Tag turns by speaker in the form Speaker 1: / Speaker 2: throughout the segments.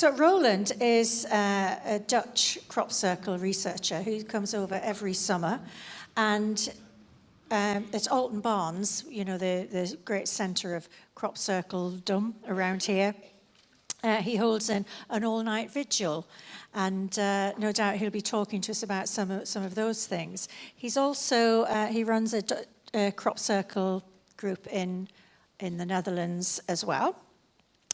Speaker 1: So Roeland is a Dutch crop circle researcher who comes over every summer, and at Alton Barnes, you know, the great centre of crop circledom around here, he holds an all-night vigil, and no doubt he'll be talking to us about some of those things. He's also he runs a crop circle group in the Netherlands as well.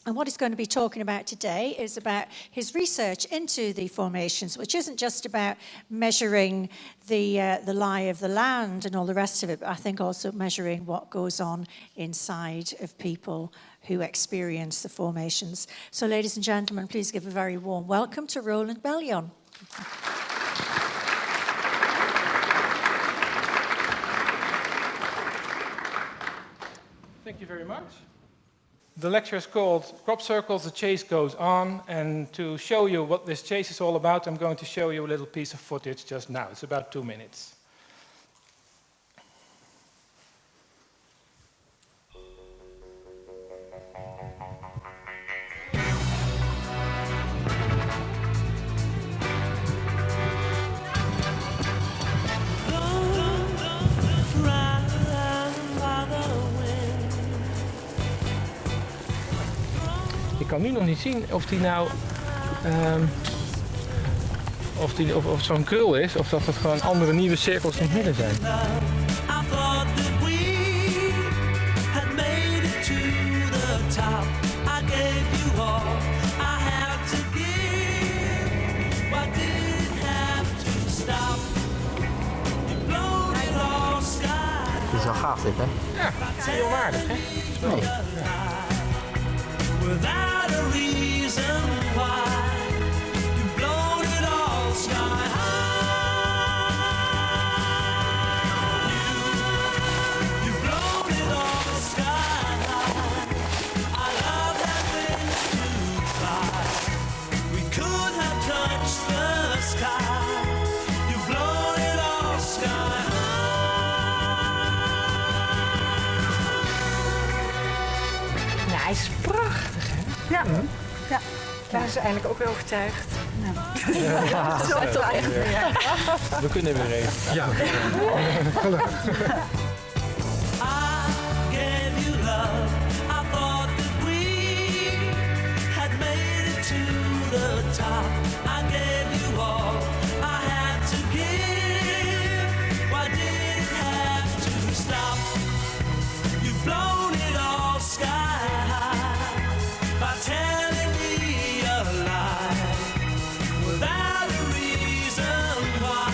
Speaker 1: And what he's going to be talking about today is about his research into the formations, which isn't just about measuring the lie of the land and all the rest of it, but I think also measuring what goes on inside of people who experience the formations. So, ladies and gentlemen, please give a very warm welcome to Roeland Beljon.
Speaker 2: Thank you very much. The lecture is called Crop Circles, the Chase Goes On, and to show you what this chase is all about, I'm going to show you a little piece of footage just now. It's about 2 minutes. Ik kan nu nog niet zien of die nou of zo'n krul is, of dat het gewoon andere nieuwe cirkels in het midden zijn.
Speaker 3: Het is wel gaaf dit, hè?
Speaker 2: Ja, heel waardig, hè?
Speaker 3: Nee.
Speaker 4: Without a reason why you've blown it all sky high. You've blown it all sky high. I love that wings to fly. We could have touched the sky. You've blown it all sky high.
Speaker 5: Ja, hij is prachtig, hè? Ja. Ja. Daar is ze eigenlijk ook wel overtuigd.
Speaker 2: Ja.
Speaker 5: Zo toch echt.
Speaker 2: We kunnen weer even. Ja.
Speaker 4: I gave you love. I thought that we had made it to the top. I gave you all I had to give. Why did it have to stop? You've blown it all sky high by telling me a lie without a reason why.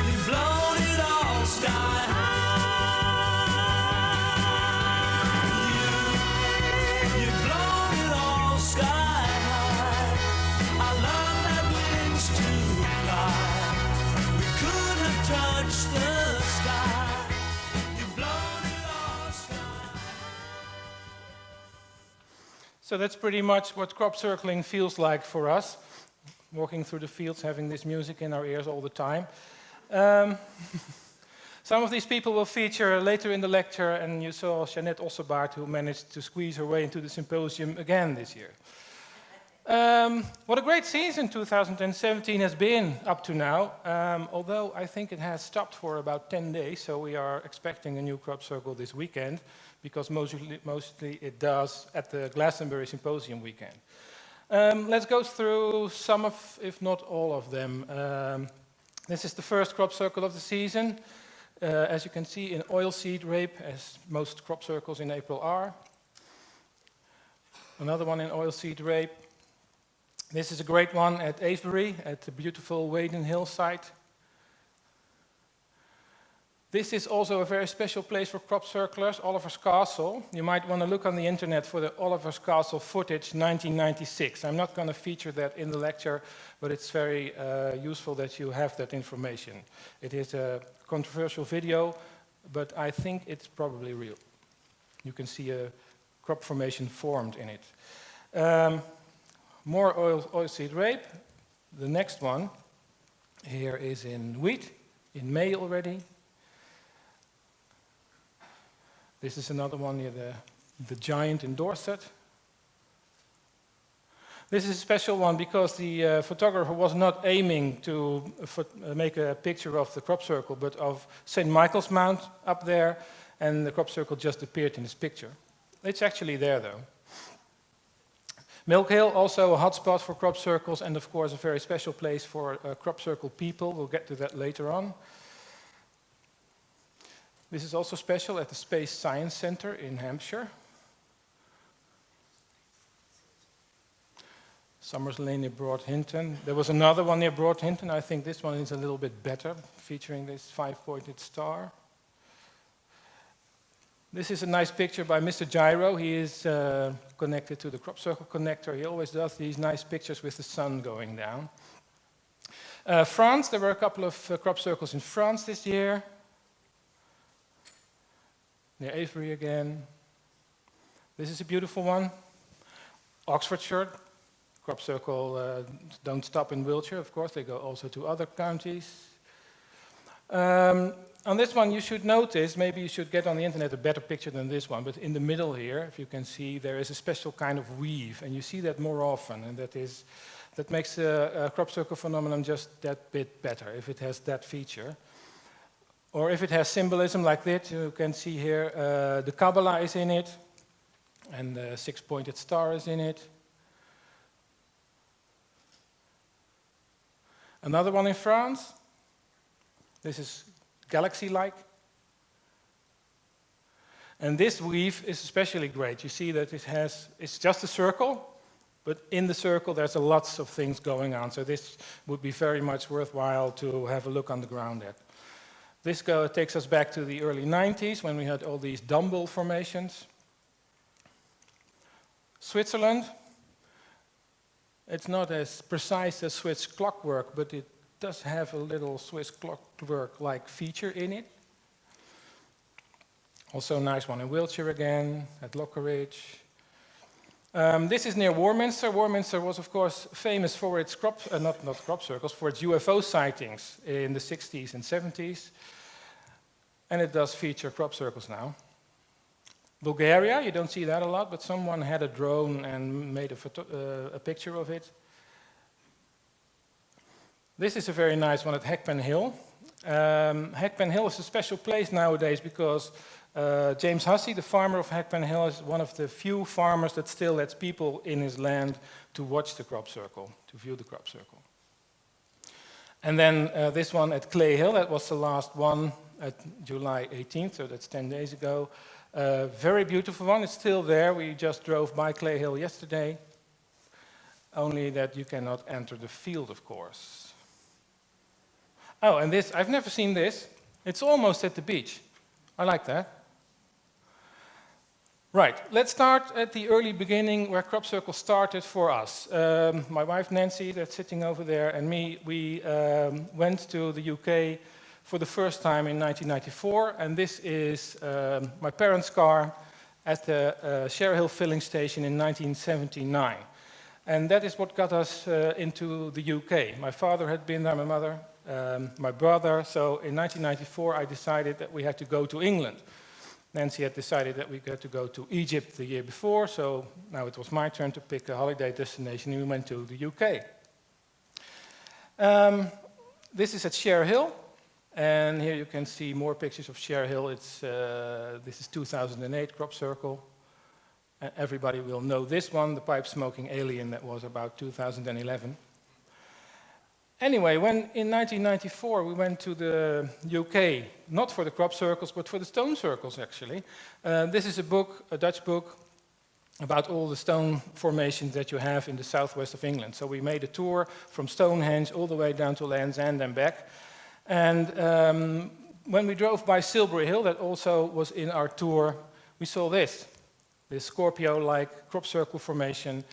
Speaker 4: You've blown it all sky high. You've blown it all sky high. I love that wings to fly. We could have touched the sky. You've blown it all sky.
Speaker 2: So that's pretty much what crop circling feels like for us. Walking through the fields, having this music in our ears all the time. Some of these people will feature later in the lecture, and you saw Jeannette Ossebaard, who managed to squeeze her way into the Symposium again this year. What a great season 2017 has been up to now, although I think it has stopped for about 10 days, so we are expecting a new crop circle this weekend, because mostly it does at the Glastonbury Symposium weekend. Let's go through some of, if not all of them. This is the first crop circle of the season. As you can see, in oilseed rape, as most crop circles in April are. Another one in oilseed rape. This is a great one at Avebury, at the beautiful Waden Hill site. This is also a very special place for crop circlers, Oliver's Castle. You might want to look on the internet for the Oliver's Castle footage 1996. I'm not going to feature that in the lecture, but it's very useful that you have that information. It is a controversial video, but I think it's probably real. You can see a crop formation formed in it. More oilseed rape. The next one here is in wheat, in May already. This is another one near the Giant in Dorset. This is a special one because the photographer was not aiming to make a picture of the crop circle, but of St. Michael's Mount up there, and the crop circle just appeared in this picture. It's actually there, though. Milk Hill, also a hotspot for crop circles, and of course a very special place for crop circle people. We'll get to that later on. This is also special at the Space Science Center in Hampshire. Summers Lane near Broadhinton. There was another one near Broadhinton. I think this one is a little bit better, featuring this 5-pointed star. This is a nice picture by Mr. Gyro. He is connected to the crop circle connector. He always does these nice pictures with the sun going down. France, there were a couple of crop circles in France this year. Near Avery again. This is a beautiful one. Oxfordshire. Crop circle don't stop in Wiltshire, of course. They go also to other counties. On this one, you should notice, maybe you should get on the internet a better picture than this one, but in the middle here, if you can see, there is a special kind of weave, and you see that more often, and that makes a crop circle phenomenon just that bit better, if it has that feature. Or if it has symbolism like this, you can see here, the Kabbalah is in it, and the 6-pointed star is in it. Another one in France. This is galaxy-like. And this weave is especially great. You see that it's just a circle, but in the circle there's lots of things going on. So this would be very much worthwhile to have a look on the ground at. This takes us back to the early 90s when we had all these dumbbell formations. Switzerland. It's not as precise as Swiss clockwork, but it does have a little Swiss clockwork-like feature in it. Also a nice one in Wiltshire again, at Lockeridge. This is near Warminster. Warminster was, of course, famous for its not crop circles, for its UFO sightings in the 60s and 70s. And it does feature crop circles now. Bulgaria, you don't see that a lot, but someone had a drone and made a picture of it. This is a very nice one at Heckpen Hill. Heckpen Hill is a special place nowadays because James Hussey, the farmer of Heckpen Hill, is one of the few farmers that still lets people in his land to watch the crop circle, to view the crop circle. And then this one at Clay Hill, that was the last one at July 18th, so that's 10 days ago. Very beautiful one, it's still there. We just drove by Clay Hill yesterday. Only that you cannot enter the field, of course. Oh, and this, I've never seen this. It's almost at the beach. I like that. Right, let's start at the early beginning where crop circle started for us. My wife Nancy, that's sitting over there, and me, we went to the UK for the first time in 1994, and this is my parents' car at the Share Hill filling station in 1979. And that is what got us into the UK. My father had been there, my mother, my brother. So in 1994, I decided that we had to go to England. Nancy had decided that we had to go to Egypt the year before, so now it was my turn to pick a holiday destination, and we went to the UK. This is at Share Hill. And here you can see more pictures of Share Hill. This is 2008 crop circle. Everybody will know this one, the pipe-smoking alien, that was about 2011. Anyway, when in 1994 we went to the UK, not for the crop circles, but for the stone circles, actually. This is a book, a Dutch book, about all the stone formations that you have in the southwest of England. So we made a tour from Stonehenge all the way down to Land's End and back. And when we drove by Silbury Hill, that also was in our tour, we saw this Scorpio-like crop circle formation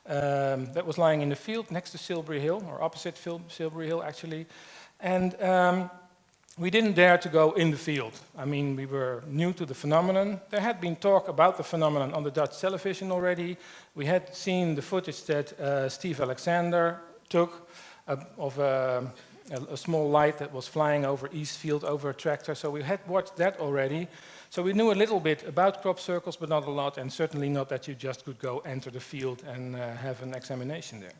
Speaker 2: that was lying in the field next to Silbury Hill, or opposite Silbury Hill, actually. And we didn't dare to go in the field. I mean, we were new to the phenomenon. There had been talk about the phenomenon on the Dutch television already. We had seen the footage that Steve Alexander took of a small light that was flying over Eastfield over a tractor. So we had watched that already. So we knew a little bit about crop circles, but not a lot, and certainly not that you just could go enter the field and have an examination there.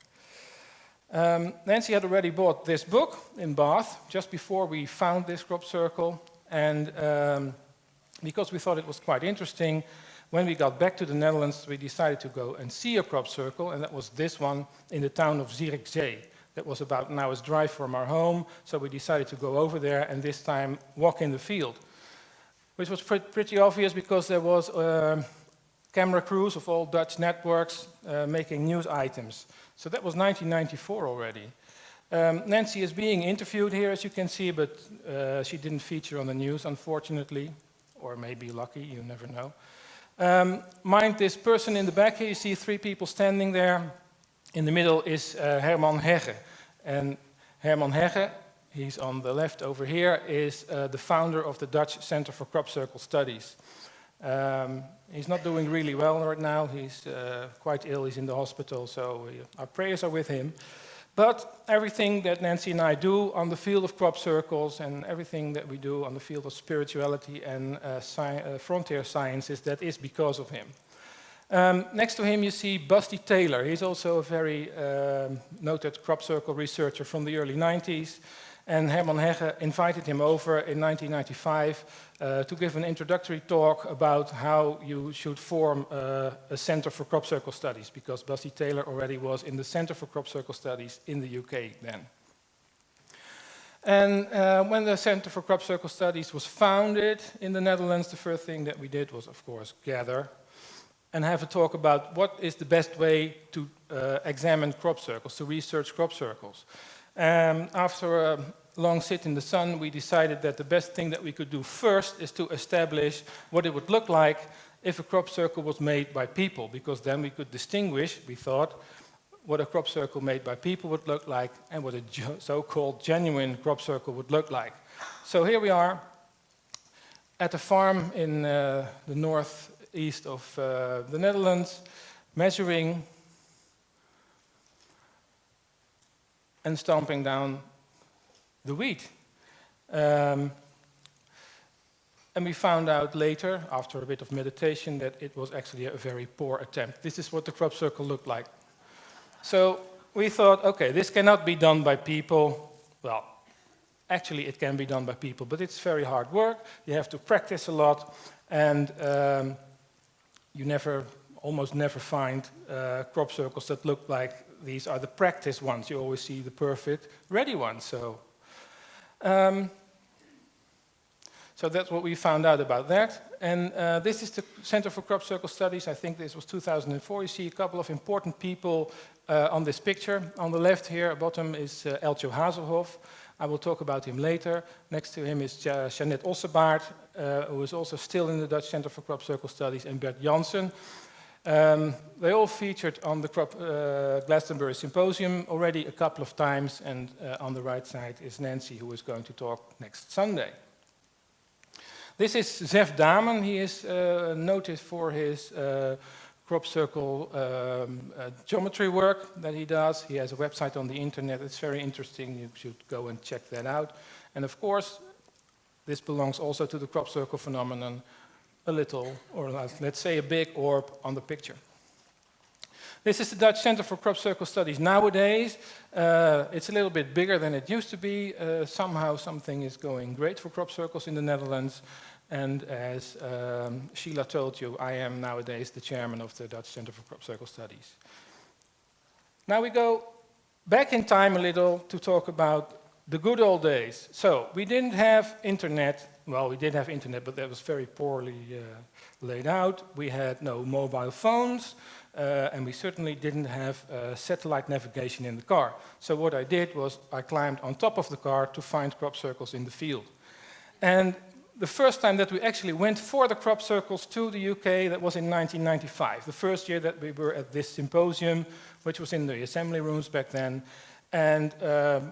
Speaker 2: Nancy had already bought this book in Bath just before we found this crop circle, and because we thought it was quite interesting, when we got back to the Netherlands, we decided to go and see a crop circle, and that was this one in the town of Zierikzee. That was about an hour's drive from our home, so we decided to go over there and this time walk in the field, which was pretty obvious because there was camera crews of all Dutch networks making news items. So that was 1994 already. Nancy is being interviewed here, as you can see, but she didn't feature on the news, unfortunately, or maybe lucky, you never know. Mind this person in the back here, you see 3 people standing there. In the middle is Herman Hegge. And Herman Hegge, he's on the left over here, is the founder of the Dutch Center for Crop Circle Studies. He's not doing really well right now. He's quite ill. He's in the hospital, so our prayers are with him. But everything that Nancy and I do on the field of crop circles and everything that we do on the field of spirituality and frontier sciences, that is because of him. Next to him you see Busty Taylor. He's also a very noted crop circle researcher from the early 90s. And Herman Hegge invited him over in 1995 to give an introductory talk about how you should form a Center for Crop Circle Studies, because Busty Taylor already was in the Center for Crop Circle Studies in the UK then. And when the Center for Crop Circle Studies was founded in the Netherlands, the first thing that we did was, of course, gather and have a talk about what is the best way to examine crop circles, to research crop circles. After a long sit in the sun, we decided that the best thing that we could do first is to establish what it would look like if a crop circle was made by people, because then we could distinguish, we thought, what a crop circle made by people would look like and what a so-called genuine crop circle would look like. So here we are at a farm in the northeast of the Netherlands, measuring and stomping down the wheat. And we found out later, after a bit of meditation, that it was actually a very poor attempt. This is what the crop circle looked like. So we thought, okay, this cannot be done by people. Well, actually it can be done by people, but it's very hard work. You have to practice a lot, and you almost never find crop circles that look like these are the practice ones. You always see the perfect, ready ones. So that's what we found out about that. And this is the Center for Crop Circle Studies. I think this was 2004. You see a couple of important people on this picture. On the left here, bottom, is Eltjo Hazelhoff. I will talk about him later. Next to him is Jeannette Ossebaard, who is also still in the Dutch Center for Crop Circle Studies, and Bert Janssen. They all featured on the Glastonbury Symposium already a couple of times, and on the right side is Nancy, who is going to talk next Sunday. This is Zef Damen. He is noted for his crop circle geometry work that he does. He has a website on the internet. It's very interesting. You should go and check that out. And of course, this belongs also to the crop circle phenomenon, a little, or let's say a big orb on the picture. This is the Dutch Center for Crop Circle Studies nowadays. It's a little bit bigger than it used to be. Somehow something is going great for crop circles in the Netherlands. And as Sheila told you, I am nowadays the chairman of the Dutch Center for Crop Circle Studies. Now we go back in time a little to talk about the good old days. So we didn't have internet. Well, we did have internet, but that was very poorly laid out. We had no mobile phones, and we certainly didn't have satellite navigation in the car. So what I did was I climbed on top of the car to find crop circles in the field. And the first time that we actually went for the crop circles to the UK, that was in 1995, the first year that we were at this symposium, which was in the assembly rooms back then. And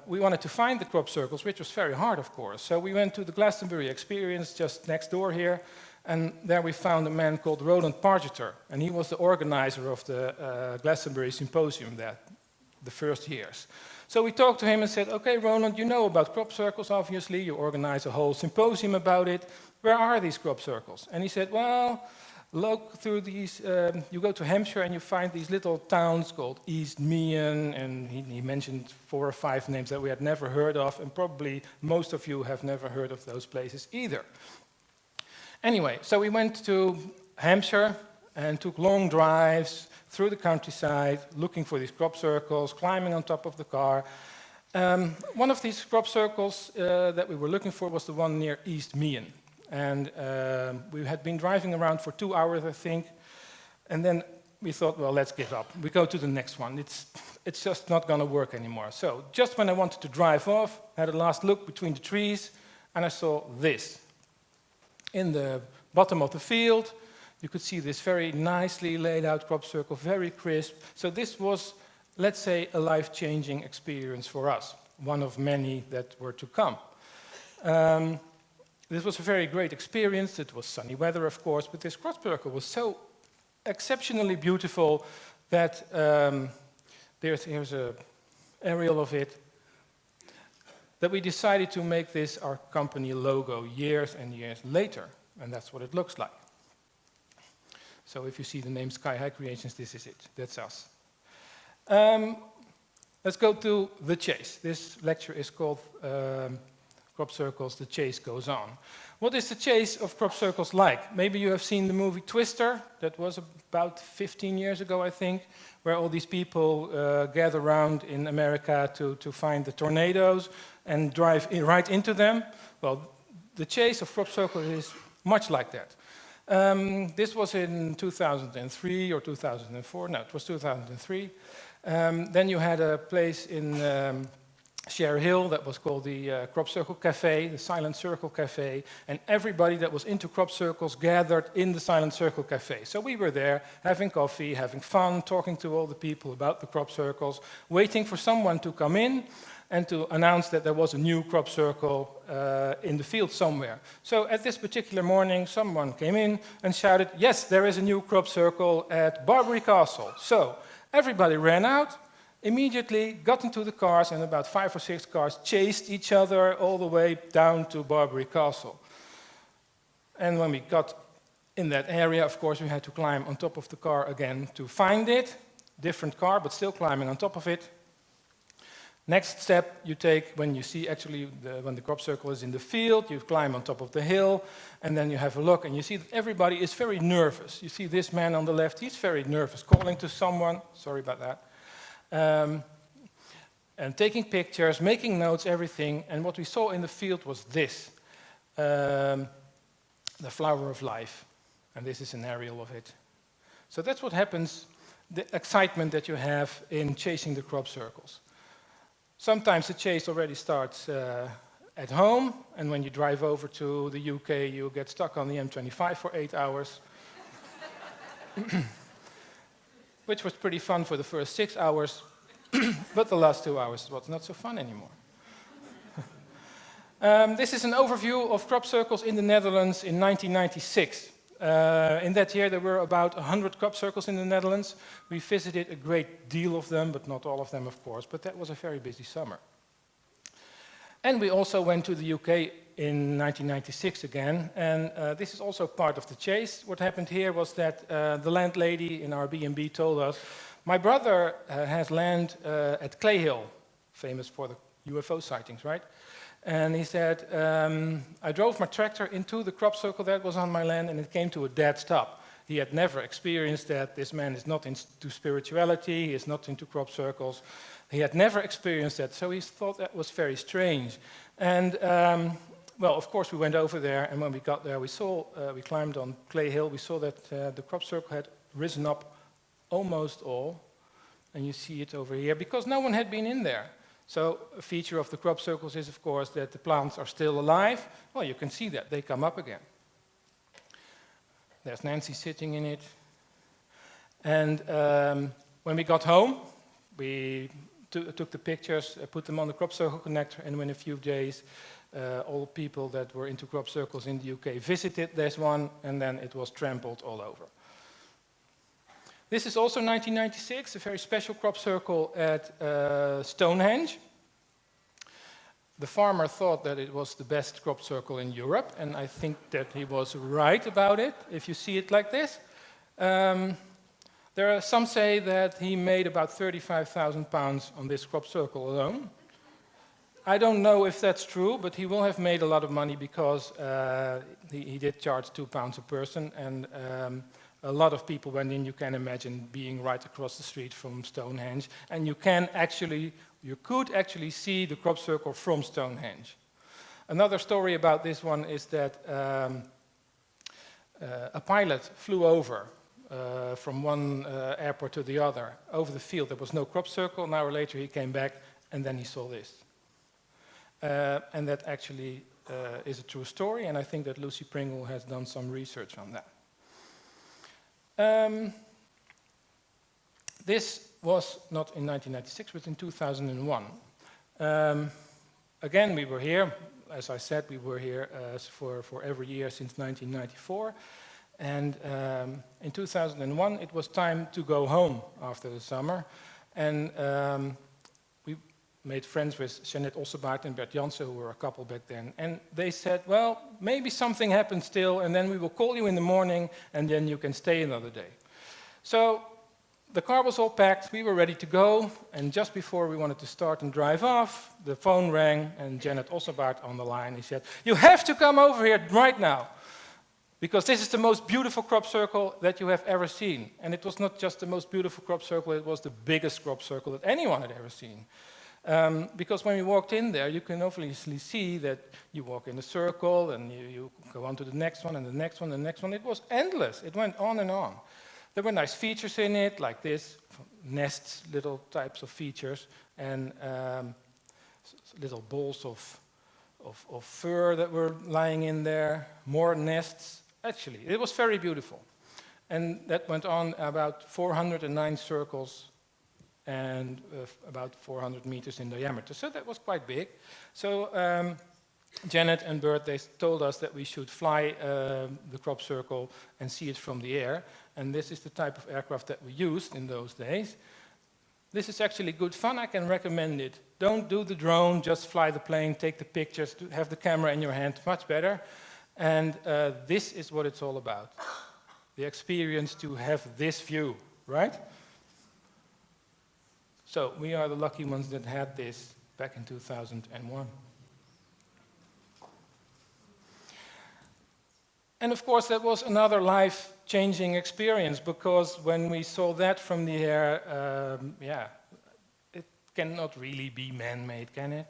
Speaker 2: we wanted to find the crop circles, which was very hard, of course. So we went to the Glastonbury Experience just next door here, and there we found a man called Roeland Beljon, and he was the organizer of the Glastonbury Symposium the first years. So we talked to him and said, okay, Roeland, you know about crop circles, obviously. You organize a whole symposium about it. Where are these crop circles? And he said, well, look through these, you go to Hampshire and you find these little towns called East Meehan, and he mentioned 4 or 5 names that we had never heard of, and probably most of you have never heard of those places either. Anyway, so we went to Hampshire and took long drives through the countryside, looking for these crop circles, climbing on top of the car. One of these crop circles that we were looking for was the one near East Meehan. And we had been driving around for 2 hours, I think, and then we thought, well, let's give up. We go to the next one. It's just not going to work anymore. So just when I wanted to drive off, I had a last look between the trees, and I saw this. In the bottom of the field, you could see this very nicely laid out crop circle, very crisp. So this was, let's say, a life-changing experience for us, one of many that were to come. This was a very great experience. It was sunny weather, of course, but this crop circle was so exceptionally beautiful that here's an aerial of it, that we decided to make this our company logo years and years later, and that's what it looks like. So if you see the name Sky High Creations, this is it. That's us. Let's go to the chase. This lecture is called Crop Circles, The Chase Goes On. What is the chase of crop circles like? Maybe you have seen the movie Twister. That was about 15 years ago, I think, where all these people gather around in America to find the tornadoes and drive right into them. Well, the chase of crop circles is much like that. This was in 2003 or 2004. No, it was 2003. Then you had a place in Share Hill that was called the Crop Circle Cafe, the Silent Circle Cafe, and everybody that was into crop circles gathered in the Silent Circle Cafe. So we were there having coffee, having fun, talking to all the people about the crop circles, waiting for someone to come in and to announce that there was a new crop circle in the field somewhere. So at this particular morning, someone came in and shouted, yes, there is a new crop circle at Barbary Castle. So everybody ran out, immediately got into the cars, and about 5 or 6 cars chased each other all the way down to Barbary Castle. And when we got in that area, of course, we had to climb on top of the car again to find it. Different car, but still climbing on top of it. Next step you take when you see actually when the crop circle is in the field, you climb on top of the hill, and then you have a look, and you see that everybody is very nervous. You see this man on the left, he's very nervous, calling to someone, sorry about that, and taking pictures, making notes, everything. And what we saw in the field was this, the flower of life. And this is an aerial of it. So that's what happens, the excitement that you have in chasing the crop circles. Sometimes the chase already starts at home, and when you drive over to the UK, you get stuck on the M25 for 8 hours. Which was pretty fun for the first 6 hours, but the last 2 hours was not so fun anymore. This is an overview of crop circles in the Netherlands in 1996. In that year, there were about 100 crop circles in the Netherlands. We visited a great deal of them, but not all of them, of course. But that was a very busy summer. And we also went to the UK in 1996 again. And this is also part of the chase. What happened here was that the landlady in our B&B told us, my brother has land at Clay Hill, famous for the UFO sightings, right? And he said, I drove my tractor into the crop circle that was on my land, and it came to a dead stop. He had never experienced that. This man is not into spirituality, he is not into crop circles. He had never experienced that, so he thought that was very strange. And, well, of course, we went over there, and when we got there, we climbed on Clay Hill, we saw that the crop circle had risen up almost all, and you see it over here, because no one had been in there. So a feature of the crop circles is, of course, that the plants are still alive. Well, you can see that. They come up again. There's Nancy sitting in it. And when we got home, we took the pictures, put them on the crop circle connector, and within a few days, all people that were into crop circles in the UK visited this one, and then it was trampled all over. This is also 1996, a very special crop circle at Stonehenge. The farmer thought that it was the best crop circle in Europe, and I think that he was right about it, if you see it like this. There are some say that he made about 35,000 pounds on this crop circle alone. I don't know if that's true, but he will have made a lot of money because he did charge £2 a person, and a lot of people went in. You can imagine being right across the street from Stonehenge, and you could actually see the crop circle from Stonehenge. Another story about this one is that a pilot flew over from one airport to the other, over the field. There was no crop circle. An hour later he came back, and then he saw this. And that actually is a true story, and I think that Lucy Pringle has done some research on that. This was not in 1996, but in 2001. Again, we were here. As I said, we were here for every year since 1994. And in 2001, it was time to go home after the summer. And we made friends with Jeanette Ossebaert and Bert Jansen, who were a couple back then. And they said, well, maybe something happened still, and then we will call you in the morning, and then you can stay another day. So the car was all packed, we were ready to go, and just before we wanted to start and drive off, the phone rang, and Jeanette Ossebaert on the line, he said, you have to come over here right now, because this is the most beautiful crop circle that you have ever seen. And it was not just the most beautiful crop circle, it was the biggest crop circle that anyone had ever seen. Because when we walked in there, you can obviously see that you walk in a circle, and you go on to the next one, and the next one, and the next one. It was endless. It went on and on. There were nice features in it, like this, nests, little types of features, and little balls of fur that were lying in there, more nests. Actually, it was very beautiful. And that went on about 409 circles and about 400 meters in diameter. So that was quite big. So Janet and Bert, they told us that we should fly the crop circle and see it from the air. And this is the type of aircraft that we used in those days. This is actually good fun. I can recommend it. Don't do the drone, just fly the plane, take the pictures, have the camera in your hand, much better. And this is what it's all about. The experience to have this view, right? So we are the lucky ones that had this back in 2001. And of course, that was another life-changing experience, because when we saw that from the air, it cannot really be man-made, can it?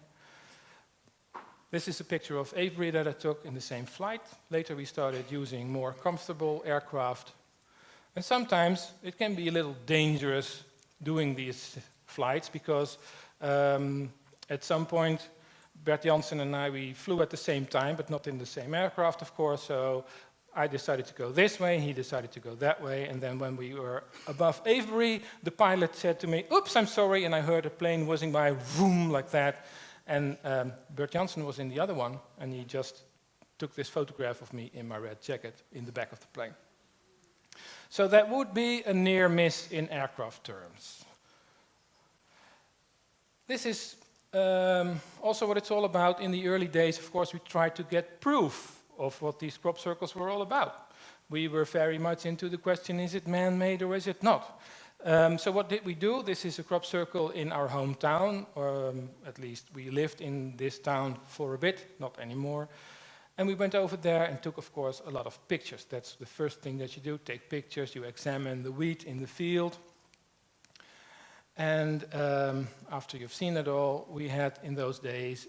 Speaker 2: This is a picture of Avery that I took in the same flight. Later we started using more comfortable aircraft. And sometimes it can be a little dangerous doing these flights, because at some point Bert Jansen and I, we flew at the same time, but not in the same aircraft, of course. So I decided to go this way, he decided to go that way. And then when we were above Avery, the pilot said to me, oops, I'm sorry. And I heard a plane whizzing by, vroom, like that. And Bert Jansen was in the other one, and he just took this photograph of me in my red jacket in the back of the plane. So that would be a near miss in aircraft terms. This is also what it's all about. In the early days, of course, we tried to get proof of what these crop circles were all about. We were very much into the question, is it man-made or is it not? So what did we do? This is a crop circle in our hometown, or at least we lived in this town for a bit, not anymore. And we went over there and took, of course, a lot of pictures. That's the first thing that you do, take pictures, you examine the wheat in the field. And after you've seen it all, we had in those days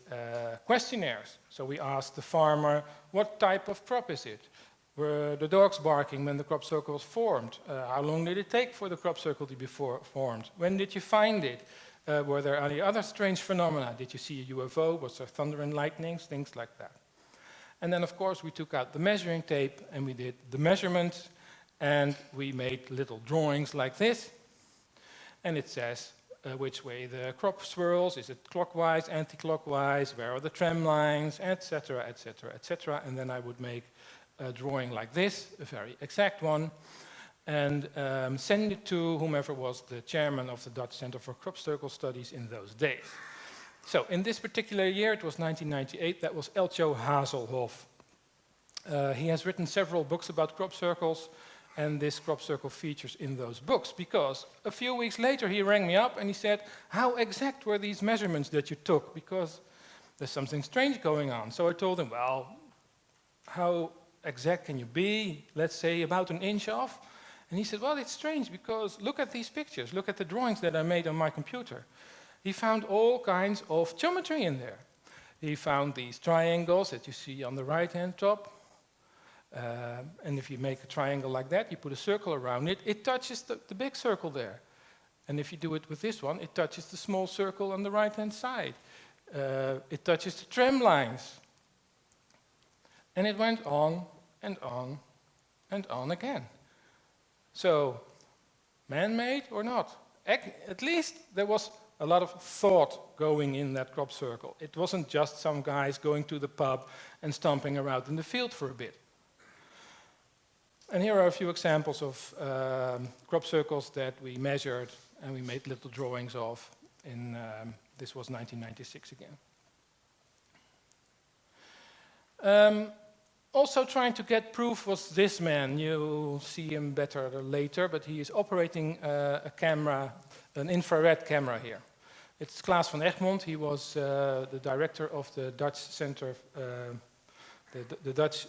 Speaker 2: questionnaires. So we asked the farmer, what type of crop is it? Were the dogs barking when the crop circle was formed? How long did it take for the crop circle to be formed? When did you find it? Were there any other strange phenomena? Did you see a UFO? Was there thunder and lightnings? Things like that. And then, of course, we took out the measuring tape and we did the measurements, and we made little drawings like this. And it says which way the crop swirls, is it clockwise, anti-clockwise, where are the tram lines, etc., etc., etc. And then I would make a drawing like this, a very exact one. and send it to whomever was the chairman of the Dutch Center for Crop Circle Studies in those days. So in this particular year, it was 1998, that was Elcho Hazelhoff. He has written several books about crop circles, and this crop circle features in those books, because a few weeks later he rang me up and he said, how exact were these measurements that you took? Because there's something strange going on. So I told him, well, how exact can you be? Let's say about an inch off. And he said, well, it's strange because look at these pictures, look at the drawings that I made on my computer. He found all kinds of geometry in there. He found these triangles that you see on the right-hand top. And if you make a triangle like that, you put a circle around it, it touches the big circle there. And if you do it with this one, it touches the small circle on the right-hand side. It touches the tram lines. And it went on and on and on again. So, man-made or not? At least there was a lot of thought going in that crop circle. It wasn't just some guys going to the pub and stomping around in the field for a bit. And here are a few examples of crop circles that we measured and we made little drawings of. This was 1996 again. Also trying to get proof was this man. You'll see him better later, but he is operating a camera, an infrared camera here. It's Klaas van Egmond. He was the director of the Dutch Center, the Dutch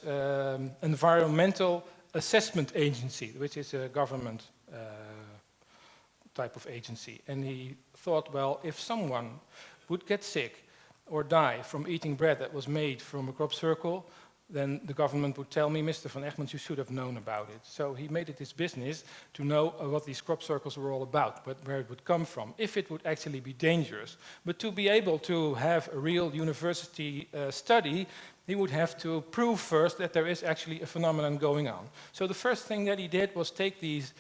Speaker 2: Environmental Assessment Agency, which is a government type of agency. And he thought, well, if someone would get sick or die from eating bread that was made from a crop circle, then the government would tell me, Mr. van Egmond, you should have known about it. So he made it his business to know what these crop circles were all about, but where it would come from, if it would actually be dangerous. But to be able to have a real university study, he would have to prove first that there is actually a phenomenon going on. So the first thing that he did was take these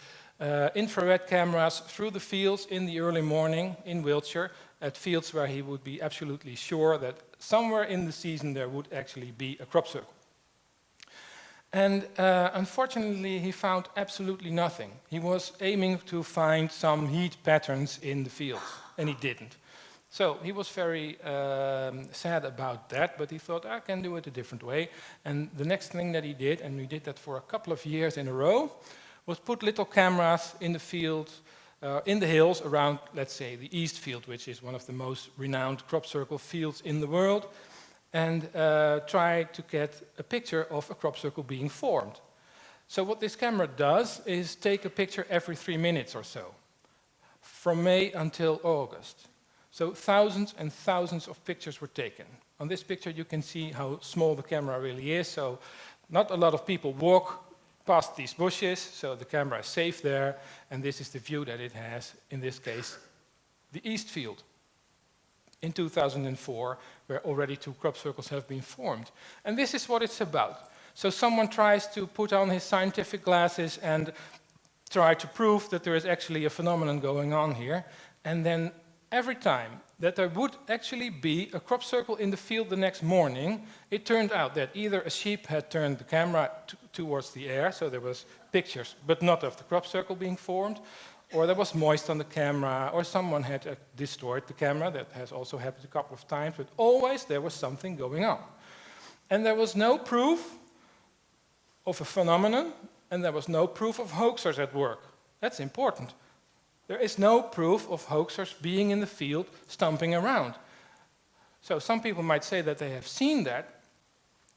Speaker 2: infrared cameras through the fields in the early morning in Wiltshire, at fields where he would be absolutely sure that somewhere in the season there would actually be a crop circle. And unfortunately, he found absolutely nothing. He was aiming to find some heat patterns in the fields, and he didn't. So he was very sad about that, but he thought, I can do it a different way. And the next thing that he did, and we did that for a couple of years in a row, was put little cameras in the field, in the hills around, let's say, the East Field, which is one of the most renowned crop circle fields in the world, and try to get a picture of a crop circle being formed. So what this camera does is take a picture every 3 minutes or so, from May until August. So thousands and thousands of pictures were taken. On this picture you can see how small the camera really is, so not a lot of people walk past these bushes, so the camera is safe there, and this is the view that it has, in this case, the East Field. In 2004, where already 2 crop circles have been formed. And this is what it's about. So someone tries to put on his scientific glasses and try to prove that there is actually a phenomenon going on here, and then every time that there would actually be a crop circle in the field the next morning, it turned out that either a sheep had turned the camera towards the air, so there was pictures, but not of the crop circle being formed, or there was moist on the camera, or someone had destroyed the camera. That has also happened a couple of times, but always there was something going on. And there was no proof of a phenomenon, and there was no proof of hoaxers at work. That's important. There is no proof of hoaxers being in the field stomping around. So some people might say that they have seen that,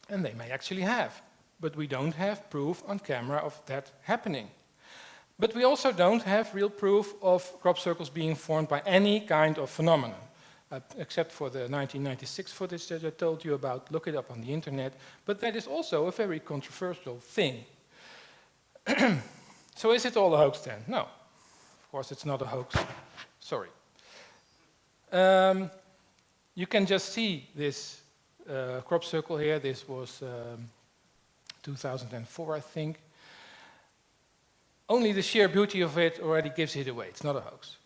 Speaker 2: and they may actually have, but we don't have proof on camera of that happening. But we also don't have real proof of crop circles being formed by any kind of phenomenon, except for the 1996 footage that I told you about. Look it up on the internet. But that is also a very controversial thing. So is it all a hoax then? No. Of course, it's not a hoax. Sorry. You can just see this crop circle here. This was 2004, I think. Only the sheer beauty of it already gives it away. It's not a hoax.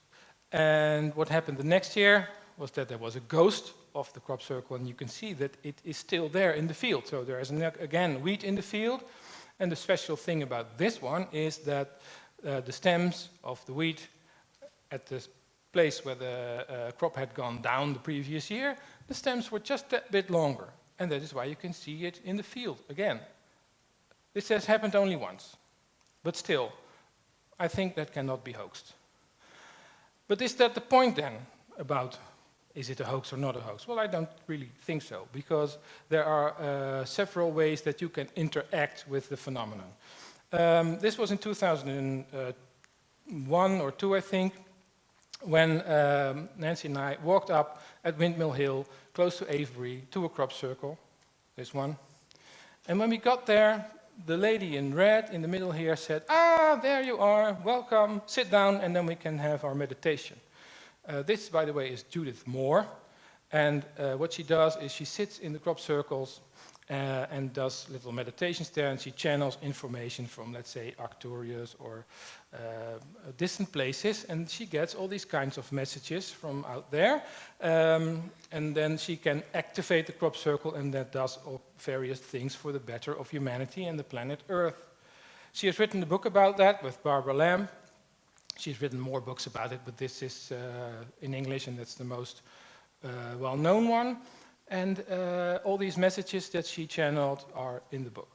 Speaker 2: And what happened the next year was that there was a ghost of the crop circle, and you can see that it is still there in the field. So there is, again, wheat in the field. And the special thing about this one is that the stems of the wheat at the place where the crop had gone down the previous year, the stems were just that bit longer. And that is why you can see it in the field again. This has happened only once. But still, I think that cannot be hoaxed. But is that the point then about is it a hoax or not a hoax? Well, I don't really think so, because there are several ways that you can interact with the phenomenon. This was in 2001 or 2, I think, when Nancy and I walked up at Windmill Hill, close to Avebury, to a crop circle, this one. And when we got there, the lady in red in the middle here said, "Ah, there you are, welcome, sit down, and then we can have our meditation." This, by the way, is Judith Moore, and what she does is she sits in the crop circles and does little meditations there, and she channels information from, let's say, Arcturus or distant places, and she gets all these kinds of messages from out there, and then she can activate the crop circle, and that does all various things for the better of humanity and the planet Earth. She has written a book about that with Barbara Lamb. She's written more books about it, but this is in English, and that's the most well-known one. And all these messages that she channeled are in the book.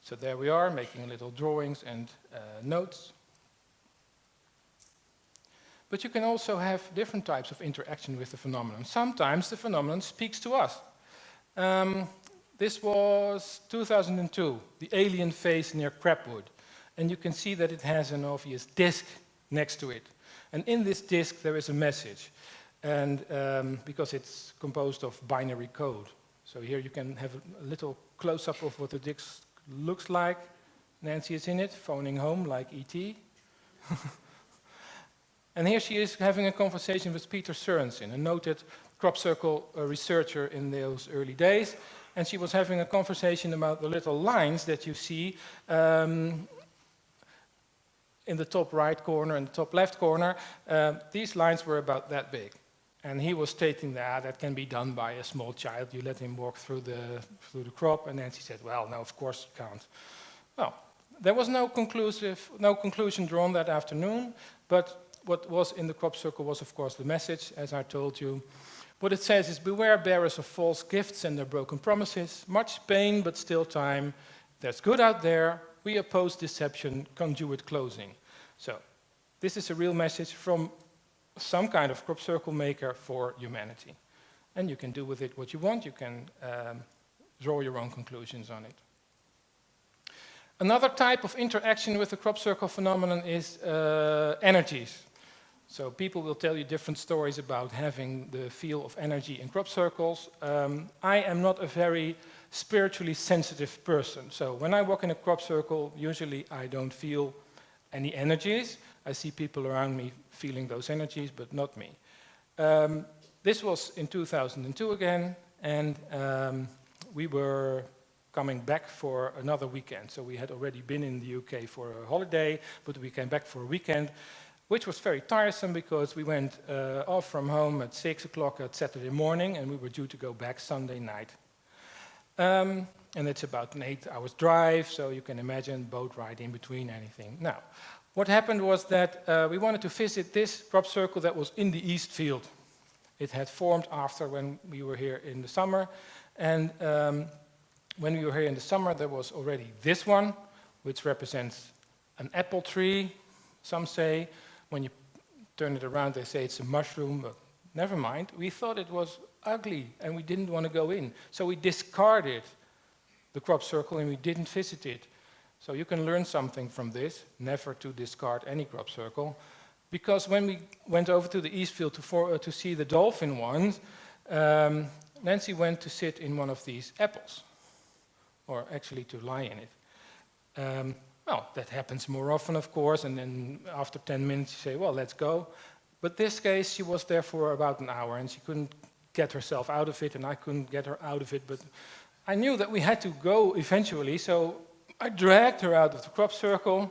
Speaker 2: So there we are, making little drawings and notes. But you can also have different types of interaction with the phenomenon. Sometimes the phenomenon speaks to us. This was 2002, the alien face near Crabwood. And you can see that it has an obvious disk next to it. And in this disk there is a message. And because it's composed of binary code. So here you can have a little close-up of what the disk looks like. Nancy is in it, phoning home like E.T. And here she is having a conversation with Peter Sørensen, a noted crop circle researcher in those early days. And she was having a conversation about the little lines that you see in the top right corner and the top left corner. These lines were about that big. And he was stating that can be done by a small child. You let him walk through the crop, and Nancy said, "Well, no, of course you can't." Well, there was no conclusion drawn that afternoon, but what was in the crop circle was, of course, the message, as I told you. What it says is, "Beware bearers of false gifts and their broken promises. Much pain, but still time. There's good out there. We oppose deception, conduit closing." So, this is a real message from some kind of crop circle maker for humanity. And you can do with it what you want. You can draw your own conclusions on it. Another type of interaction with the crop circle phenomenon is energies. So people will tell you different stories about having the feel of energy in crop circles. I am not a very spiritually sensitive person. So when I walk in a crop circle, usually I don't feel any energies. I see people around me feeling those energies, but not me. This was in 2002 again, and we were coming back for another weekend. So we had already been in the UK for a holiday, but we came back for a weekend, which was very tiresome because we went off from home at 6 o'clock at Saturday morning, and we were due to go back Sunday night. And it's about an 8-hour drive, so you can imagine boat ride in between, anything. Now, what happened was that we wanted to visit this crop circle that was in the East Field. It had formed after when we were here in the summer, and when we were here in the summer, there was already this one, which represents an apple tree, some say. When you turn it around, they say it's a mushroom, but never mind. We thought it was ugly, and we didn't want to go in. So we discarded the crop circle, and we didn't visit it. So you can learn something from this, never to discard any crop circle. Because when we went over to the East Field to see the dolphin ones, Nancy went to sit in one of these apples, or actually to lie in it. Well, that happens more often, of course, and then after 10 minutes you say, well, let's go. But this case, she was there for about an hour, and she couldn't get herself out of it, and I couldn't get her out of it, but I knew that we had to go eventually, so I dragged her out of the crop circle,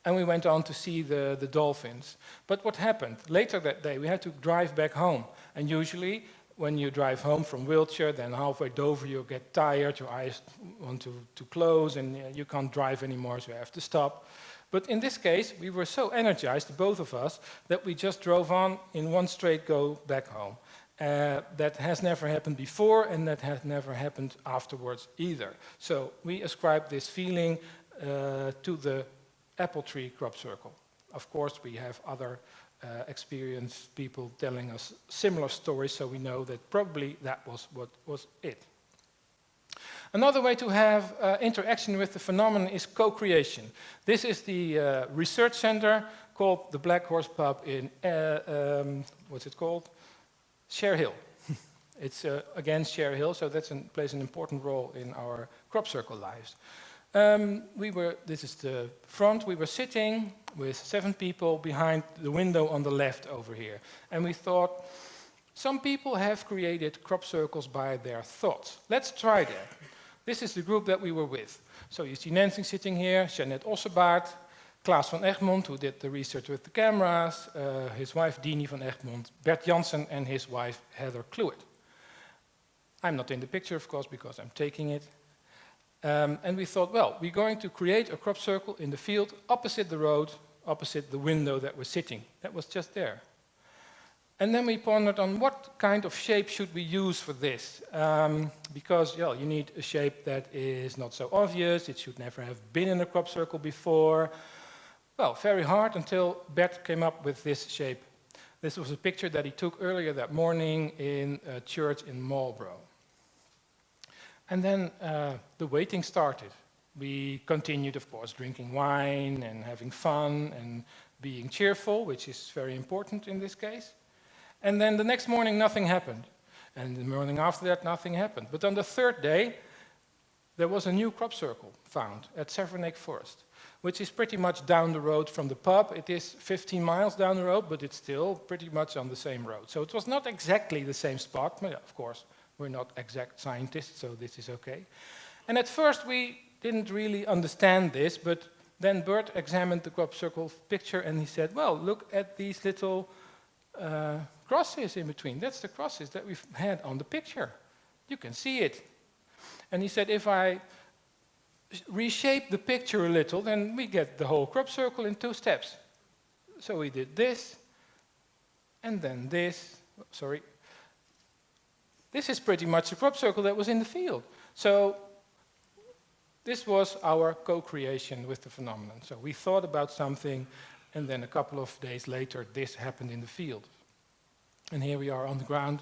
Speaker 2: and we went on to see the dolphins. But what happened? Later that day, we had to drive back home, and usually when you drive home from Wiltshire, then halfway Dover you get tired, your eyes want to close, and you can't drive anymore, so you have to stop. But in this case, we were so energized, both of us, that we just drove on in one straight go back home. That has never happened before, and that has never happened afterwards either. So we ascribe this feeling to the apple tree crop circle. Of course, we have other experienced people telling us similar stories, so we know that probably that was what was it. Another way to have interaction with the phenomenon is co-creation. This is the research center called the Black Horse Pub in, what's it called? Share Hill. It's again Share Hill, so that plays an important role in our crop circle lives. This is the front, we were sitting with 7 people behind the window on the left over here. And we thought, some people have created crop circles by their thoughts. Let's try that. This is the group that we were with. So you see Nancy sitting here, Jeannette Ossebaard, Klaas van Egmond, who did the research with the cameras, his wife Dini van Egmond, Bert Jansen and his wife Heather Cluett. I'm not in the picture, of course, because I'm taking it. And we thought, well, we're going to create a crop circle in the field opposite the road, opposite the window that we're sitting. That was just there. And then we pondered on what kind of shape should we use for this. Because you need a shape that is not so obvious, it should never have been in a crop circle before. Well, very hard until Bert came up with this shape. This was a picture that he took earlier that morning in a church in Marlborough. And then the waiting started. We continued, of course, drinking wine and having fun and being cheerful, which is very important in this case. And then the next morning, nothing happened. And the morning after that, nothing happened. But on the third day, there was a new crop circle found at Severnake Forest, which is pretty much down the road from the pub. It is 15 miles down the road, but it's still pretty much on the same road. So it was not exactly the same spot, but of course, we're not exact scientists, so this is okay. And at first, we didn't really understand this, but then Bert examined the crop circle picture and he said, well, look at these little crosses in between. That's the crosses that we've had on the picture. You can see it. And he said, if I reshape the picture a little, then we get the whole crop circle in 2 steps. So we did this, and then this. Sorry. This is pretty much the crop circle that was in the field. So this was our co-creation with the phenomenon. So we thought about something, and then a couple of days later, this happened in the field. And here we are on the ground,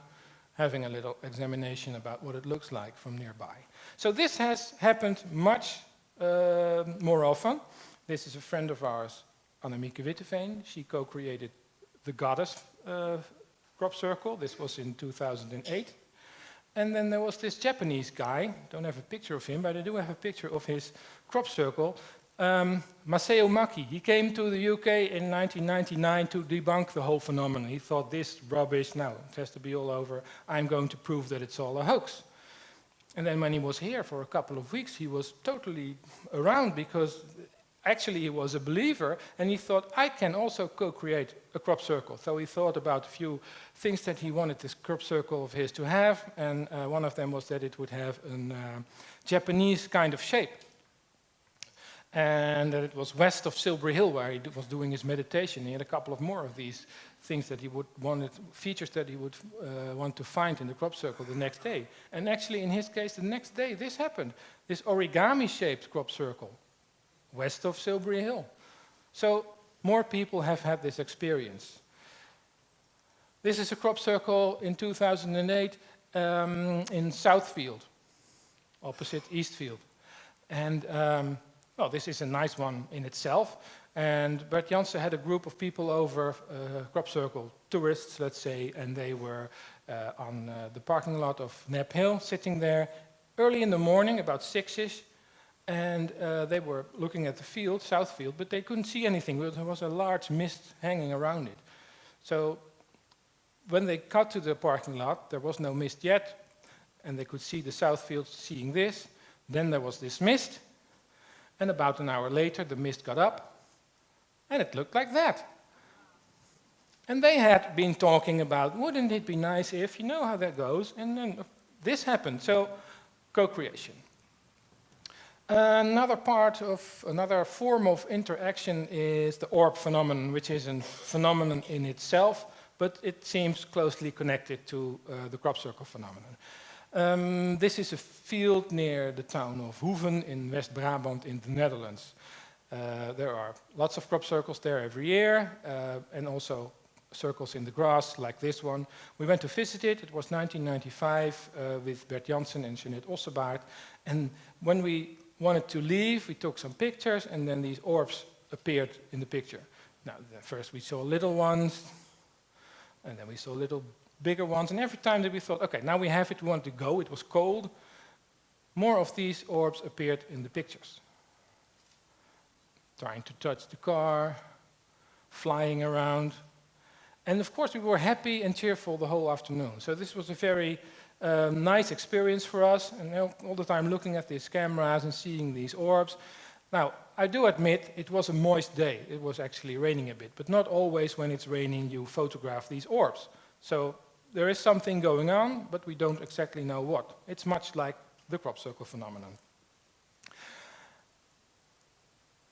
Speaker 2: having a little examination about what it looks like from nearby. So this has happened much more often. This is a friend of ours, Annemieke Witteveen. She co-created the Goddess crop circle. This was in 2008. And then there was this Japanese guy, don't have a picture of him, but I do have a picture of his crop circle, Masao Maki. He came to the UK in 1999 to debunk the whole phenomenon. He thought, this rubbish, now it has to be all over. I'm going to prove that it's all a hoax. And then when he was here for a couple of weeks, he was totally around because actually he was a believer, and he thought, I can also co-create a crop circle. So he thought about a few things that he wanted this crop circle of his to have, and one of them was that it would have a Japanese kind of shape. And that it was west of Silbury Hill, where he was doing his meditation. He had a couple of more of these things that he features that he would want to find in the crop circle the next day. And actually, in his case, the next day, this happened. This origami-shaped crop circle, west of Silbury Hill. So more people have had this experience. This is a crop circle in 2008 in Southfield, opposite Eastfield. And well, this is a nice one in itself. And Bert Jansen had a group of people over, crop circle tourists, let's say, and they were on the parking lot of Neb Hill, sitting there early in the morning, about 6-ish, and they were looking at the field, Southfield, but they couldn't see anything. There was a large mist hanging around it. So when they got to the parking lot, there was no mist yet, and they could see the Southfield seeing this. Then there was this mist, and about an hour later, the mist got up, and it looked like that. And they had been talking about, wouldn't it be nice if, you know how that goes, and then this happened, so co-creation. Another form of interaction is the orb phenomenon, which is a phenomenon in itself, but it seems closely connected to the crop circle phenomenon. This is a field near the town of Hoeven in West Brabant in the Netherlands. There are lots of crop circles there every year, and also circles in the grass like this one. We went to visit it. It was 1995 with Bert Jansen and Jeanette Ossebaard. And when we wanted to leave, we took some pictures, and then these orbs appeared in the picture. Now, first we saw little ones, and then we saw little bigger ones, and every time that we thought, okay, now we have it, we want to go, it was cold, more of these orbs appeared in the pictures. Trying to touch the car, flying around. And of course we were happy and cheerful the whole afternoon. So this was a very nice experience for us, and all the time looking at these cameras and seeing these orbs. Now, I do admit it was a moist day. It was actually raining a bit, but not always when it's raining you photograph these orbs. So there is something going on, but we don't exactly know what. It's much like the crop circle phenomenon.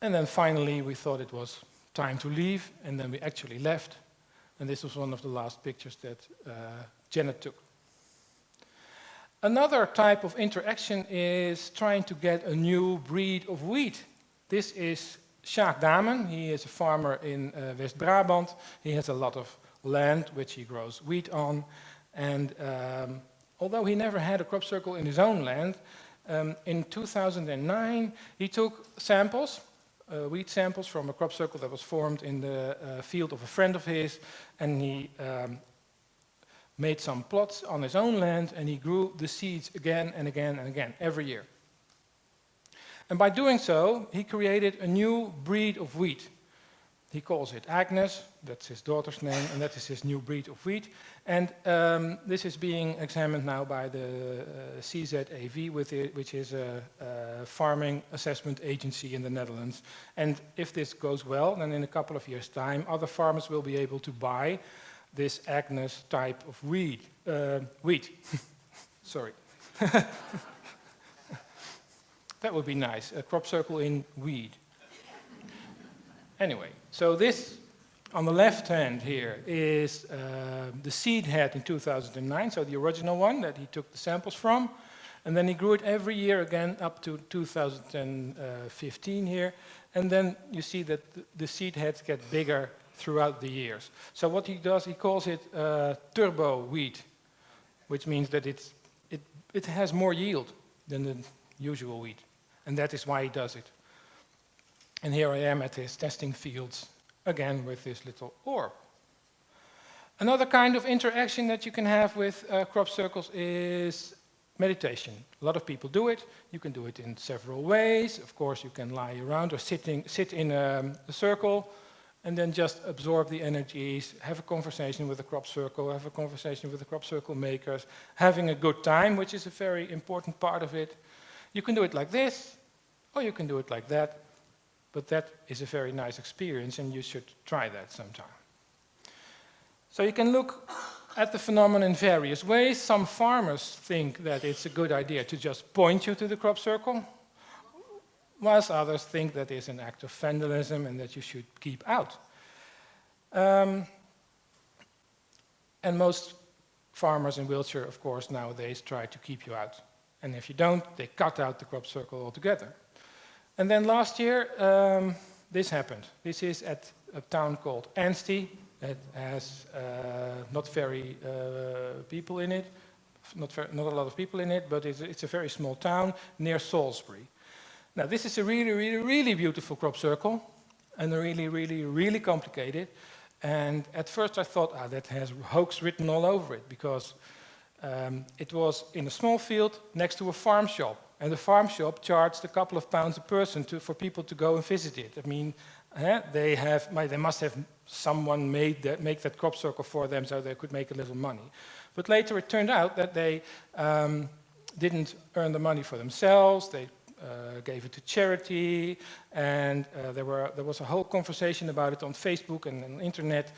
Speaker 2: And then finally we thought it was time to leave, and then we actually left. And this was one of the last pictures that Janet took. Another type of interaction is trying to get a new breed of wheat. This is Sjaak Damen. He is a farmer in West Brabant. He has a lot of land which he grows wheat on. And although he never had a crop circle in his own land, in 2009 he took samples, wheat samples from a crop circle that was formed in the field of a friend of his, and he made some plots on his own land, and he grew the seeds again and again and again, every year. And by doing so, he created a new breed of wheat. He calls it Agnes, that's his daughter's name, and that is his new breed of wheat. And this is being examined now by the CZAV, which is a farming assessment agency in the Netherlands. And if this goes well, then in a couple of years' time, other farmers will be able to buy this Agnes type of wheat. Sorry. That would be nice, a crop circle in weed. Anyway, so this on the left hand here is the seed head in 2009, so the original one that he took the samples from. And then he grew it every year again up to 2015 here. And then you see that the seed heads get bigger throughout the years. So what he does, he calls it turbo wheat, which means that it has more yield than the usual wheat. And that is why he does it. And here I am at his testing fields, again with this little orb. Another kind of interaction that you can have with crop circles is meditation. A lot of people do it. You can do it in several ways. Of course, you can lie around or sit in a circle and then just absorb the energies, have a conversation with the crop circle, have a conversation with the crop circle makers, having a good time, which is a very important part of it. You can do it like this, or you can do it like that. But that is a very nice experience, and you should try that sometime. So you can look at the phenomenon in various ways. Some farmers think that it's a good idea to just point you to the crop circle, whilst others think that it's an act of vandalism and that you should keep out. And most farmers in Wiltshire, of course, nowadays try to keep you out. And if you don't, they cut out the crop circle altogether. And then last year, this happened. This is at a town called Ansty. It has not very people in it, not a lot of people in it, but it's a very small town near Salisbury. Now, this is a really beautiful crop circle, and really complicated. And at first I thought, that has hoax written all over it, because it was in a small field next to a farm shop. And the farm shop charged a couple of pounds a person for people to go and visit it. I mean, they must have someone make that crop circle for them so they could make a little money. But later it turned out that they didn't earn the money for themselves. They gave it to charity, and there was a whole conversation about it on Facebook and on the internet.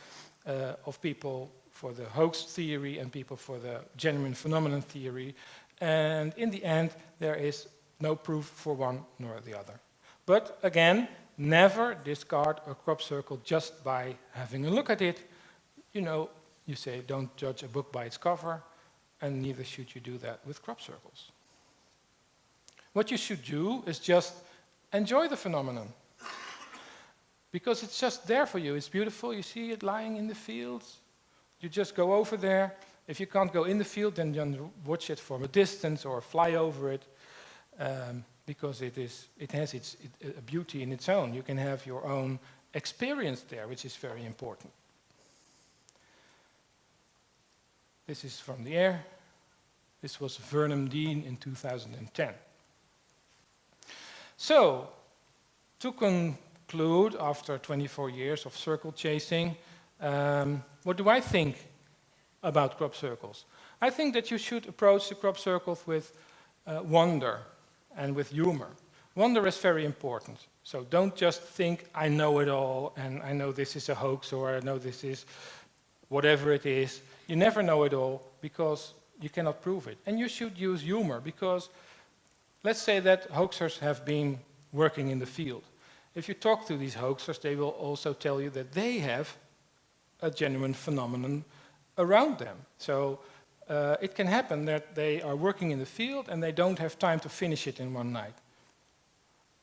Speaker 2: of people for the hoax theory and people for the genuine phenomenon theory. And in the end, there is no proof for one nor the other. But again, never discard a crop circle just by having a look at it. You know, you say don't judge a book by its cover, and neither should you do that with crop circles. What you should do is just enjoy the phenomenon. Because it's just there for you. It's beautiful. You see it lying in the fields. You just go over there. If you can't go in the field, then you watch it from a distance or fly over it. Because it has a beauty in its own. You can have your own experience there, which is very important. This is from the air. This was Vernon Dean in 2010. So, to conclude, after 24 years of circle chasing, what do I think about crop circles? I think that you should approach the crop circles with wonder and with humor. Wonder is very important. So don't just think, I know it all, and I know this is a hoax, or I know this is whatever it is. You never know it all, because you cannot prove it. And you should use humor, because let's say that hoaxers have been working in the field. If you talk to these hoaxers, they will also tell you that they have a genuine phenomenon around them. So it can happen that they are working in the field and they don't have time to finish it in one night.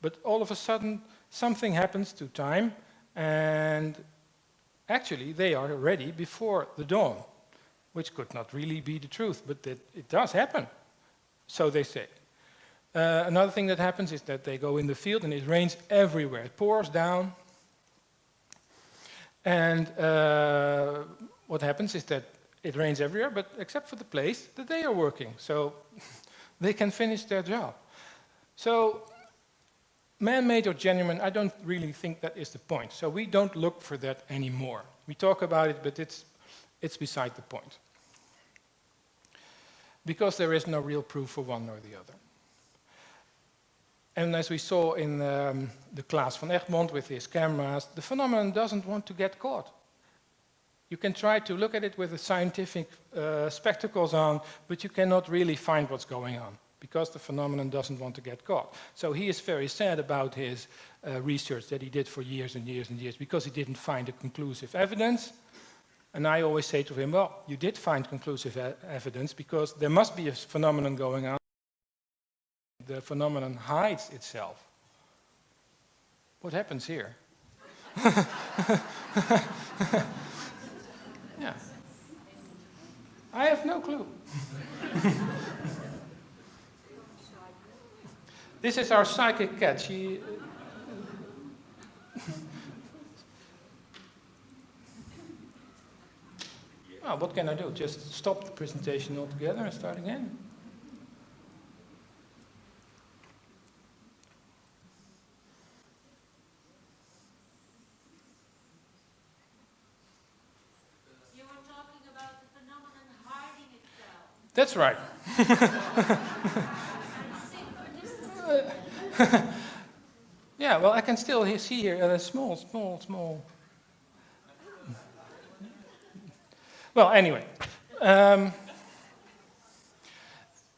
Speaker 2: But all of a sudden, something happens to time, and actually they are ready before the dawn, which could not really be the truth, but it does happen, so they say. Another thing that happens is that they go in the field and it rains everywhere. It pours down. And what happens is that it rains everywhere, but except for the place that they are working. So they can finish their job. So man-made or genuine, I don't really think that is the point. So we don't look for that anymore. We talk about it, but it's beside the point. Because there is no real proof for one or the other. And as we saw in the class van Egmond with his cameras, the phenomenon doesn't want to get caught. You can try to look at it with the scientific spectacles on, but you cannot really find what's going on, because the phenomenon doesn't want to get caught. So he is very sad about his research that he did for years and years and years, because he didn't find a conclusive evidence. And I always say to him, well, you did find conclusive evidence, because there must be a phenomenon going on. The phenomenon hides itself. What happens here? Yeah. I have no clue. This is our psychic cat. She... Oh, what can I do? Just stop the presentation altogether and start again? That's right. Yeah, well, I can still see here a small. Well, anyway.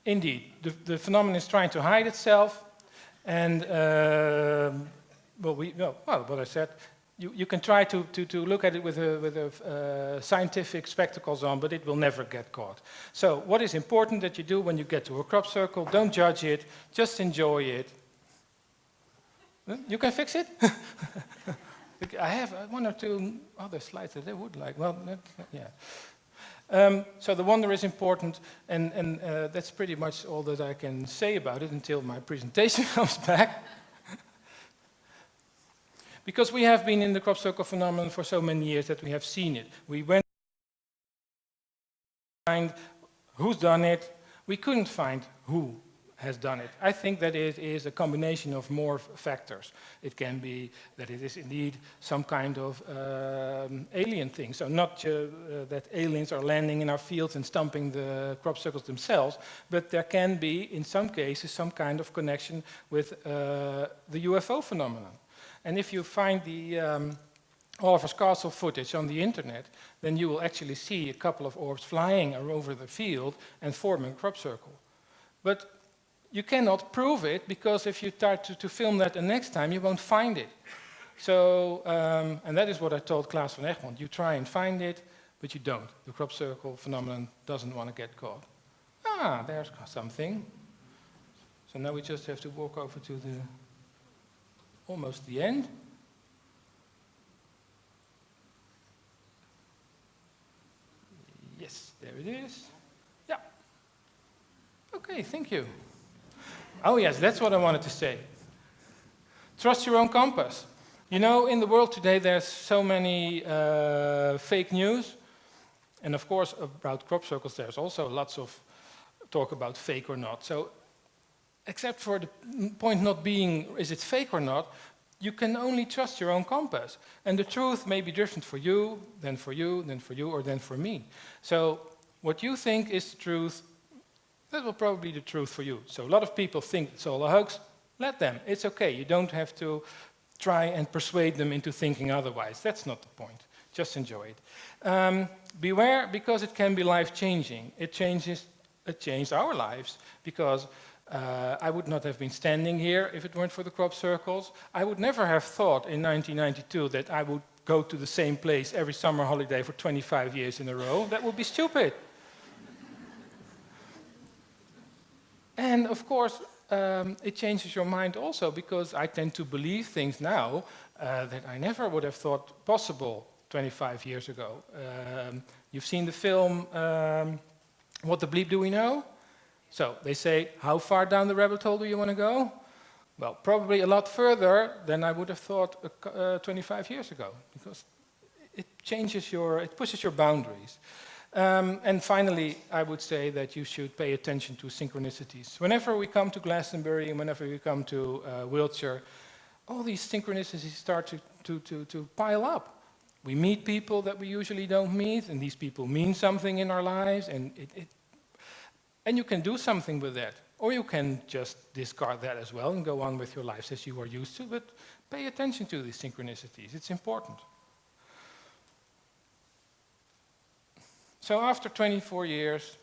Speaker 2: Indeed, the phenomenon is trying to hide itself. And, what I said, you can try to look at it with a scientific spectacles on, but it will never get caught. So what is important that you do when you get to a crop circle, don't judge it, just enjoy it. You can fix it? I have one or two other slides that I would like. Well, yeah. So the wonder is important, and that's pretty much all that I can say about it until my presentation comes back. Because we have been in the crop circle phenomenon for so many years that we have seen it. We went to find who's done it. We couldn't find who has done it. I think that it is a combination of more factors. It can be that it is indeed some kind of alien thing. So not that aliens are landing in our fields and stumping the crop circles themselves, but there can be, in some cases, some kind of connection with the UFO phenomenon. And if you find the Oliver's Castle footage on the internet, then you will actually see a couple of orbs flying over the field and forming a crop circle. But you cannot prove it, because if you try to film that the next time, you won't find it. So, and that is what I told Klaas van Egmond. You try and find it, but you don't. The crop circle phenomenon doesn't want to get caught. Ah, there's something. So now we just have to walk over to almost the end. Yes, there it is. Yeah. Okay, thank you. Oh yes, that's what I wanted to say. Trust your own compass. You know, in the world today there's so many fake news. And of course, about crop circles there's also lots of talk about fake or not. So, except for the point not being, is it fake or not, you can only trust your own compass. And the truth may be different for you, then for you, then for you, or then for me. So, what you think is the truth, that will probably be the truth for you. So a lot of people think it's all a hoax. Let them. It's okay. You don't have to try and persuade them into thinking otherwise. That's not the point. Just enjoy it. Beware, because it can be life-changing. It changed our lives, because I would not have been standing here if it weren't for the crop circles. I would never have thought in 1992 that I would go to the same place every summer holiday for 25 years in a row. That would be stupid. And of course, it changes your mind also, because I tend to believe things now that I never would have thought possible 25 years ago. You've seen the film, What the Bleep Do We Know? So they say, how far down the rabbit hole do you want to go? Well, probably a lot further than I would have thought 25 years ago, because it pushes your boundaries. And finally, I would say that you should pay attention to synchronicities. Whenever we come to Glastonbury and whenever we come to Wiltshire, all these synchronicities start to pile up. We meet people that we usually don't meet, and these people mean something in our lives, and you can do something with that. Or you can just discard that as well and go on with your lives as you are used to, but pay attention to these synchronicities. It's important. So after 24 years,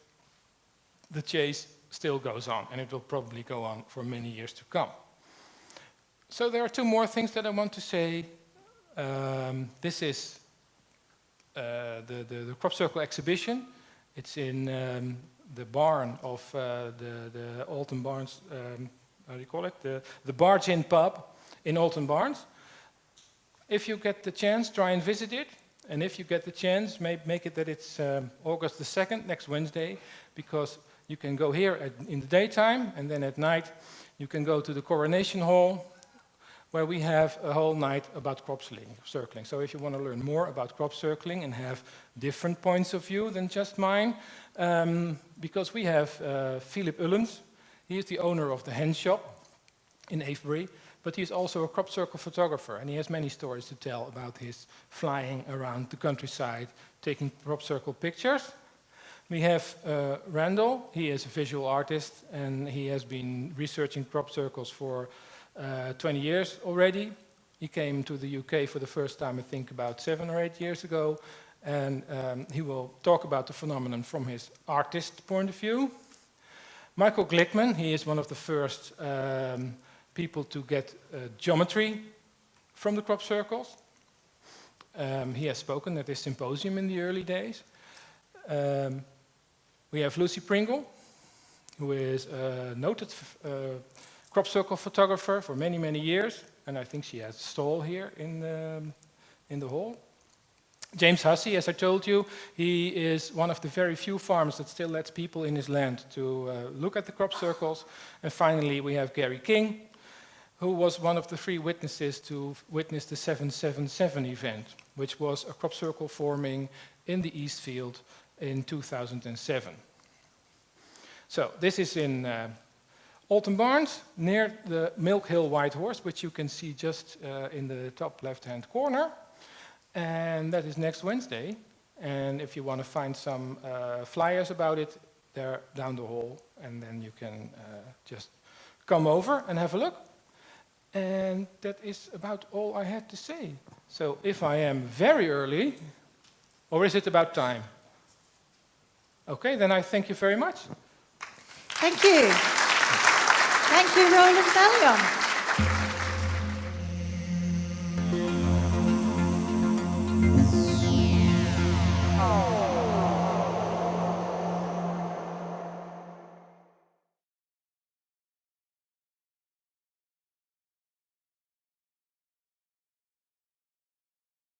Speaker 2: the chase still goes on, and it will probably go on for many years to come. So there are two more things that I want to say. This is the Crop Circle exhibition. It's in the barn of the Alton Barns, how do you call it? The Barge Inn pub in Alton Barns. If you get the chance, try and visit it. And if you get the chance, make it that it's August the 2nd, next Wednesday, because you can go here in the daytime, and then at night you can go to the Coronation Hall, where we have a whole night about crop circling. So if you want to learn more about crop circling and have different points of view than just mine, because we have Philip Ullens. He is the owner of the Hen Shop in Avebury, but he's also a crop circle photographer, and he has many stories to tell about his flying around the countryside, taking crop circle pictures. We have Randall. He is a visual artist, and he has been researching crop circles for 20 years already. He came to the UK for the first time, I think, about 7 or 8 years ago, and he will talk about the phenomenon from his artist point of view. Michael Glickman, he is one of the first people to get geometry from the crop circles. He has spoken at this symposium in the early days. We have Lucy Pringle, who is a noted crop circle photographer for many, many years, and I think she has a stall here in the hall. James Hussey, as I told you, he is one of the very few farmers that still lets people in his land to look at the crop circles. And finally, we have Gary King, who was one of the 3 witnesses to witness the 777 event, which was a crop circle forming in the East Field in 2007. So this is in Alton Barns, near the Milk Hill White Horse, which you can see just in the top left-hand corner. And that is next Wednesday. And if you want to find some flyers about it, they're down the hall, and then you can just come over and have a look. And that is about all I had to say. So if I am very early, or is it about time? Okay, then I thank you very much.
Speaker 1: Thank you. Thank you, Roeland Beljon.